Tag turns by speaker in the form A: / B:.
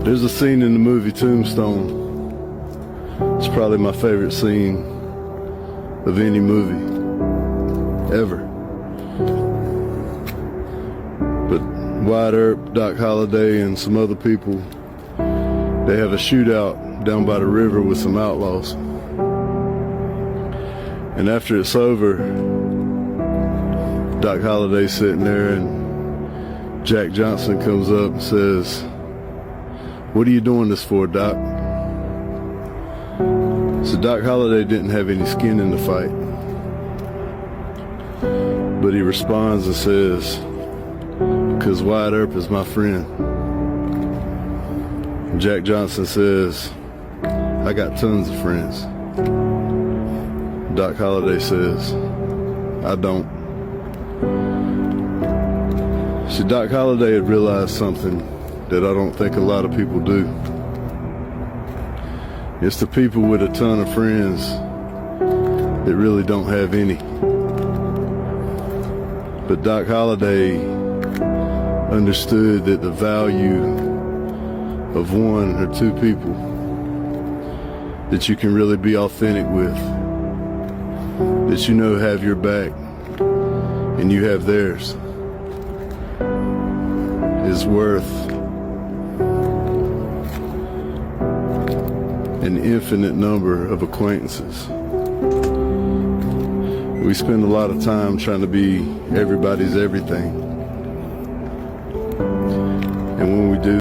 A: There's a scene in the movie Tombstone. It's probably my favorite scene of any movie ever. But Wyatt Earp, Doc Holliday, and some other people, they have a shootout down by the river with some outlaws. And after it's over, Doc Holliday's sitting there and Jack Johnson comes up and says, "What are you doing this for, Doc?" So Doc Holliday didn't have any skin in the fight. But he responds and says, "Because Wyatt Earp is my friend." And Jack Johnson says, "I got tons of friends." Doc Holliday says, "I don't." See, Doc Holliday had realized something that I don't think a lot of people do. It's the people with a ton of friends that really don't have any. But Doc Holliday understood that the value of one or two people that you can really be authentic with, that you know have your back and you have theirs, is worth an infinite number of acquaintances. We spend a lot of time trying to be everybody's everything. And when we do